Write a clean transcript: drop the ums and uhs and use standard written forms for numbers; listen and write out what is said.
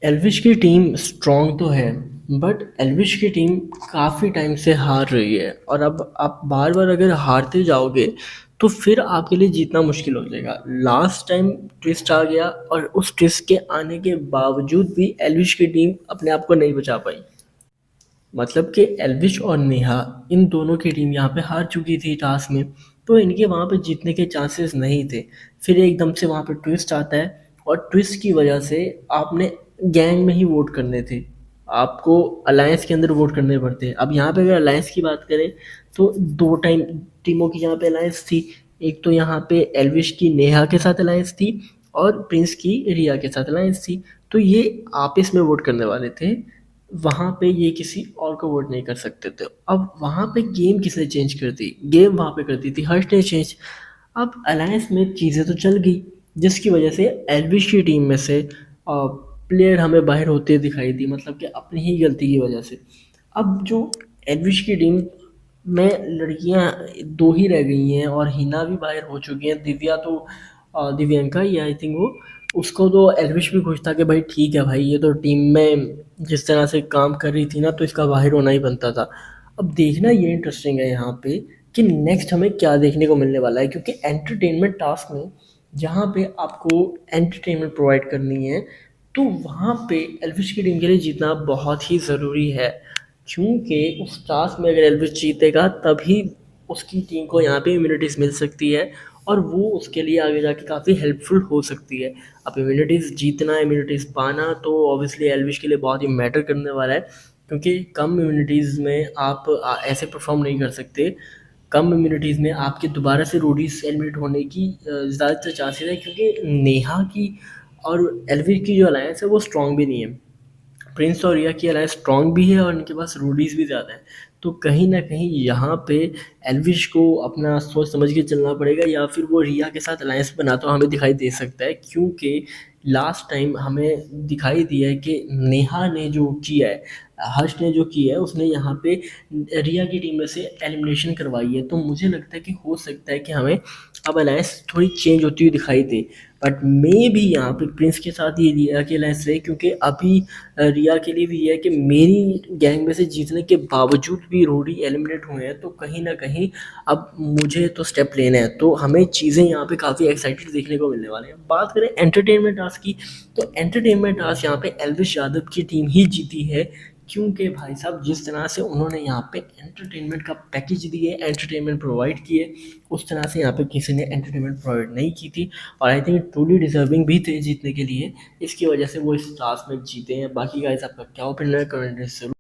एल्विश की team strong तो है, बट एल्विश की टीम काफ़ी टाइम से हार रही है और अब आप बार बार अगर हारते जाओगे तो फिर आपके लिए जीतना मुश्किल हो जाएगा। लास्ट टाइम ट्विस्ट आ गया और उस ट्विस्ट के आने के बावजूद भी एल्विश की टीम अपने आप को नहीं बचा पाई। मतलब कि एल्विश और नेहा, इन दोनों की टीम यहाँ पे हार चुकी थी टास्क में, तो इनके वहाँ पे जीतने के चांसेस नहीं थे। फिर एकदम से वहाँ पे ट्विस्ट आता है और ट्विस्ट की वजह से आपने गैंग में ही वोट करने थे, आपको अलायंस के अंदर वोट करने पड़ते हैं। अब यहाँ पे अगर अलायंस की बात करें तो दो टाइम टीमों की यहाँ पे अलायंस थी। एक तो यहाँ पे एल्विश की नेहा के साथ अलायंस थी और प्रिंस की रिया के साथ अलायंस थी। तो ये आपस में वोट करने वाले थे, वहाँ पे ये किसी और को वोट नहीं कर सकते थे। अब वहाँ पे गेम किसने चेंज कर दी? गेम वहाँ पे कर दी थी हर्ष ने चेंज। अब अलायंस में चीज़ें तो चल गई, जिसकी वजह से एल्विश की टीम में से प्लेयर हमें बाहर होते दिखाई दी, मतलब कि अपनी ही गलती की वजह से। अब जो एल्विश की टीम में लड़कियां दो ही रह गई हैं और हिना भी बाहर हो चुकी हैं। दिव्या तो दिव्यांका ही आई थिंक वो, उसको तो एल्विश भी खुश था कि भाई ठीक है भाई, ये तो टीम में जिस तरह से काम कर रही थी ना, तो इसका बाहर होना ही बनता था। अब देखना ये इंटरेस्टिंग है यहाँ पे कि नेक्स्ट हमें क्या देखने को मिलने वाला है, क्योंकि एंटरटेनमेंट टास्क में जहाँ पे आपको एंटरटेनमेंट प्रोवाइड करनी है, तो वहाँ पे एल्विश की टीम के लिए जीतना बहुत ही ज़रूरी है। क्योंकि उस टास्क में अगर एल्विश जीतेगा तभी उसकी टीम को यहाँ पे इम्यूनिटीज़ मिल सकती है और वो उसके लिए आगे जाके काफ़ी हेल्पफुल हो सकती है। अब इम्यूनिटीज़ जीतना, इम्यूनिटीज़ पाना तो ऑब्वियसली एल्विश के लिए बहुत ही मैटर करने वाला है, क्योंकि कम इम्यूनिटीज़ में आप ऐसे परफॉर्म नहीं कर सकते। कम इम्यूनिटीज़ में आपके दोबारा से रोडीज एलिमिनेट होने की ज़्यादातर चांसेस है, क्योंकि नेहा की और एल्विश की जो अलायंस है वो स्ट्रॉन्ग भी नहीं है। प्रिंस और रिया की अलायंस स्ट्रॉन्ग भी है और इनके पास रूडीज भी ज़्यादा है। तो कहीं ना कहीं यहाँ पे एल्विश को अपना सोच समझ के चलना पड़ेगा, या फिर वो रिया के साथ अलायंस बनाता हमें दिखाई दे सकता है। क्योंकि लास्ट टाइम हमें दिखाई दिया है कि नेहा ने जो किया है, हर्ष ने जो किया है, उसने यहाँ पे रिया की टीम में से एलिमिनेशन करवाई है। तो मुझे लगता है कि हो सकता है कि हमें अब अलायंस थोड़ी चेंज होती हुई दिखाई दे। बट मे भी यहाँ पे प्रिंस के साथ ये रिया की अलायंस रहे, क्योंकि अभी रिया के लिए भी ये है कि मेरी गैंग में से जीतने के बावजूद भी रोडी एलिमिनेट हुए हैं, तो कहीं ना कहीं अब मुझे तो स्टेप लेना है। तो हमें चीज़ें यहाँ पे काफ़ी एक्साइटेड देखने को मिलने वाले हैं। बात करें एंटरटेनमेंट टास्क की, तो एंटरटेनमेंट टास्क यहाँ पे एल्विश यादव की टीम ही जीती है, क्योंकि भाई साहब जिस तरह से उन्होंने यहाँ पे एंटरटेनमेंट का पैकेज दिए, एंटरटेनमेंट प्रोवाइड किए, उस तरह से यहाँ पे किसी ने एंटरटेनमेंट प्रोवाइड नहीं की थी। और आई थिंक ट्रूली डिजर्विंग भी थे जीतने के लिए, इसकी वजह से वो इस टास्क में जीते हैं। बाकी गाइस आपका क्या ओपिनियन है, कमेंट में